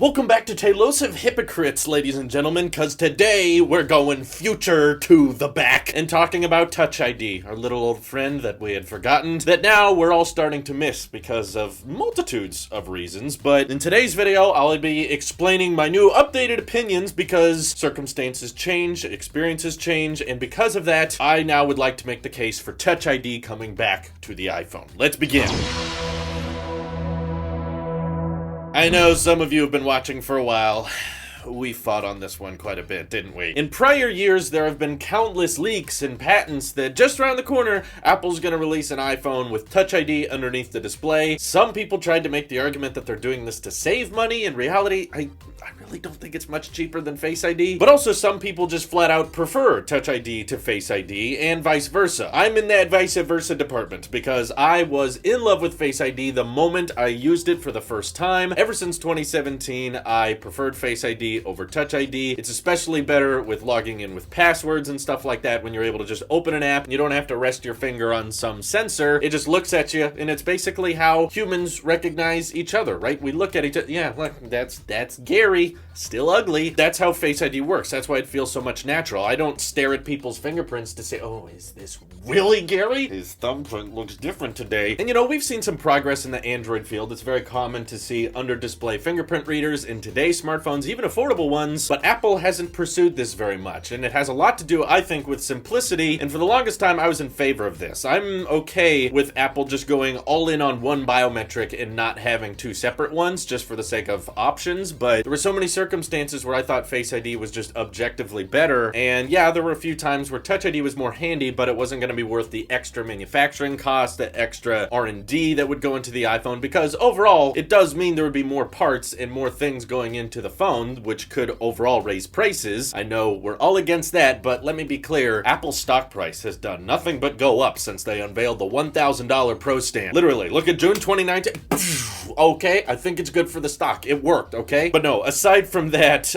Welcome back to Tailosive Hypocrites, ladies and gentlemen, cause today we're going future to the back and talking about Touch ID, our little old friend that we had forgotten, that now we're all starting to miss because of multitudes of reasons. But in today's video, I'll be explaining my new updated opinions because circumstances change, experiences change, and because of that, I now would like to make the case for Touch ID coming back to the iPhone. Let's begin. I know some of you have been watching for a while. We fought on this one quite a bit, didn't we? In prior years, there have been countless leaks and patents that just around the corner, Apple's gonna release an iPhone with Touch ID underneath the display. Some people tried to make the argument that they're doing this to save money. In reality, I really don't think it's much cheaper than Face ID. But also some people just flat out prefer Touch ID to Face ID and vice versa. I'm in that vice versa department because I was in love with Face ID the moment I used it for the first time. Ever since 2017, I preferred Face ID over Touch ID. It's especially better with logging in with passwords and stuff like that when you're able to just open an app and you don't have to rest your finger on some sensor. It just looks at you, and it's basically how humans recognize each other, right? We look at each other, yeah, look, that's Gary, still ugly. That's how Face ID works. That's why it feels so much natural. I don't stare at people's fingerprints to say, oh, is this really Gary? His thumbprint looks different today. And you know, we've seen some progress in the Android field. It's very common to see under-display fingerprint readers in today's smartphones, even affordable ones, but Apple hasn't pursued this very much, and it has a lot to do, I think, with simplicity, and for the longest time I was in favor of this. I'm okay with Apple just going all in on one biometric and not having two separate ones just for the sake of options, but there were so many circumstances where I thought Face ID was just objectively better, and yeah, there were a few times where Touch ID was more handy, but it wasn't going to be worth the extra manufacturing cost, the extra R&D that would go into the iPhone, because overall, it does mean there would be more parts and more things going into the phone, which could overall raise prices. I know we're all against that, but let me be clear, Apple's stock price has done nothing but go up since they unveiled the $1,000 Pro stand. Literally, look at June 2019. Okay, I think it's good for the stock. It worked, okay? But no, aside from that,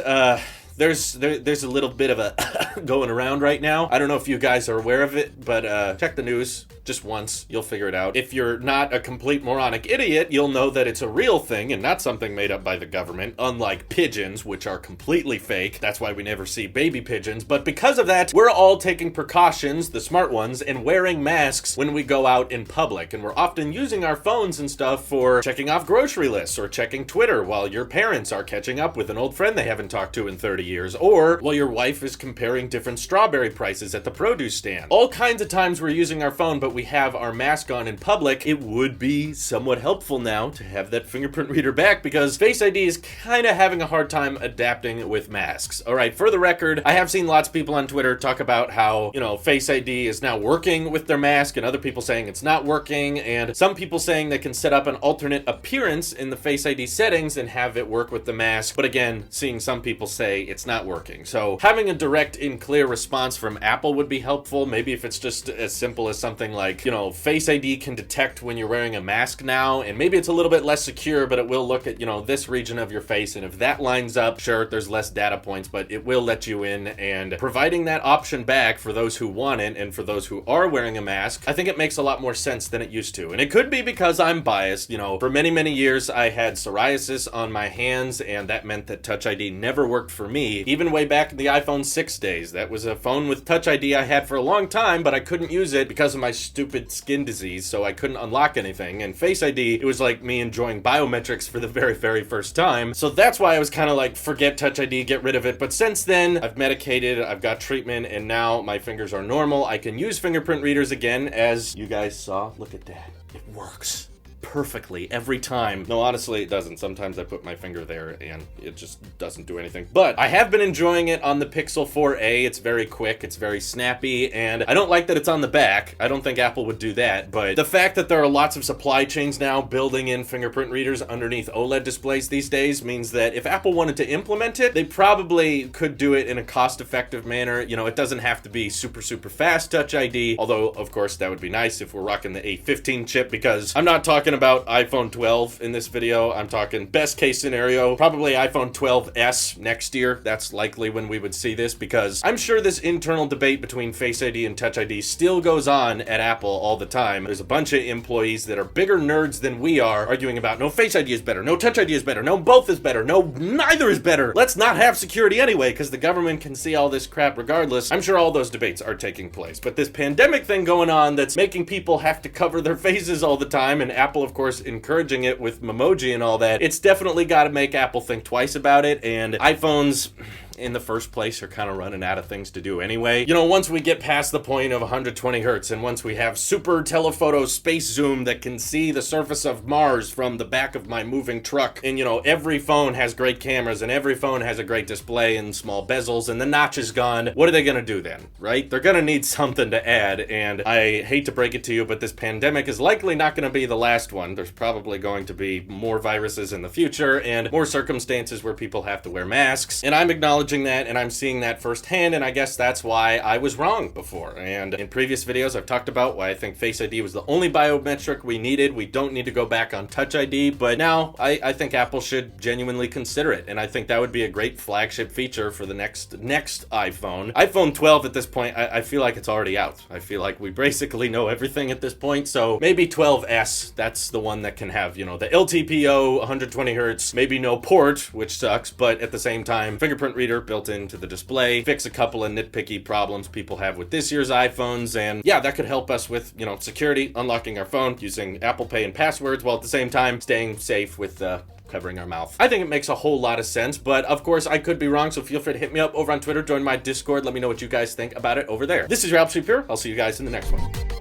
there's a little bit of a going around right now. I don't know if you guys are aware of it, but check the news just once. You'll figure it out. If you're not a complete moronic idiot, you'll know that it's a real thing and not something made up by the government, unlike pigeons, which are completely fake. That's why we never see baby pigeons. But because of that, we're all taking precautions, the smart ones, and wearing masks when we go out in public. And we're often using our phones and stuff for checking off grocery lists or checking Twitter while your parents are catching up with an old friend they haven't talked to in 30 years, or while your wife is comparing different strawberry prices at the produce stand. All kinds of times we're using our phone, but we have our mask on in public. It would be somewhat helpful now to have that fingerprint reader back because Face ID is kind of having a hard time adapting with masks. All right, for the record, I have seen lots of people on Twitter talk about how, you know, Face ID is now working with their mask and other people saying it's not working, and some people saying they can set up an alternate appearance in the Face ID settings and have it work with the mask. But again, seeing some people say it's not working. So having a direct and clear response from Apple would be helpful. Maybe if it's just as simple as something like, you know, Face ID can detect when you're wearing a mask now, and maybe it's a little bit less secure, but it will look at, you know, this region of your face, and if that lines up, sure, there's less data points, but it will let you in. And providing that option back for those who want it and for those who are wearing a mask, I think it makes a lot more sense than it used to. And it could be because I'm biased. You know, for many, many years, I had psoriasis on my hands, and that meant that Touch ID never worked for me. Even way back in the iPhone 6 days, that was a phone with Touch ID I had for a long time, but I couldn't use it because of my stupid skin disease, so I couldn't unlock anything. And Face ID, it was like me enjoying biometrics for the very, very first time. So that's why I was kind of like, forget Touch ID, get rid of it. But since then, I've medicated, I've got treatment, and now my fingers are normal. I can use fingerprint readers again, as you guys saw. Look at that. It works perfectly every time. No, honestly, it doesn't. Sometimes I put my finger there and it just doesn't do anything. But I have been enjoying it on the Pixel 4a. It's very quick, it's very snappy, and I don't like that it's on the back. I don't think Apple would do that, but the fact that there are lots of supply chains now building in fingerprint readers underneath OLED displays these days means that if Apple wanted to implement it, they probably could do it in a cost-effective manner. You know, it doesn't have to be super, super fast Touch ID, although, of course, that would be nice if we're rocking the A15 chip, because I'm not talking talking about iPhone 12 in this video. I'm talking best case scenario, probably iPhone 12s next year. That's likely when we would see this, because I'm sure this internal debate between Face ID and Touch ID still goes on at Apple all the time. There's a bunch of employees that are bigger nerds than we are arguing about, no, Face ID is better, no, Touch ID is better, no, both is better, no, neither is better. Let's not have security anyway, because the government can see all this crap regardless. I'm sure all those debates are taking place, but this pandemic thing going on that's making people have to cover their faces all the time, and Apple, of course, encouraging it with Memoji and all that, it's definitely got to make Apple think twice about it, and iPhones in the first place are kind of running out of things to do anyway. You know, once we get past the point of 120 hertz and once we have super telephoto space zoom that can see the surface of Mars from the back of my moving truck, and you know, every phone has great cameras and every phone has a great display and small bezels and the notch is gone, what are they gonna do then, right? They're gonna need something to add, and I hate to break it to you, but this pandemic is likely not gonna be the last one. There's probably going to be more viruses in the future and more circumstances where people have to wear masks, and I'm acknowledging that, and I'm seeing that firsthand, and I guess that's why I was wrong before. And in previous videos, I've talked about why I think Face ID was the only biometric we needed. We don't need to go back on Touch ID, but now I think Apple should genuinely consider it, and I think that would be a great flagship feature for the next iPhone. iPhone 12 at this point, I feel like it's already out. I feel like we basically know everything at this point, so maybe 12s, that's the one that can have, you know, the LTPO, 120 hertz, maybe no port, which sucks, but at the same time, fingerprint reader built into the display, fix a couple of nitpicky problems people have with this year's iPhones, and yeah, that could help us with, you know, security, unlocking our phone, using Apple Pay and passwords, while at the same time staying safe with covering our mouth. I think it makes a whole lot of sense, but of course I could be wrong, so feel free to hit me up over on Twitter, join my Discord, let me know what you guys think about it over there. This is your Apple Sweep here. I'll see you guys in the next one.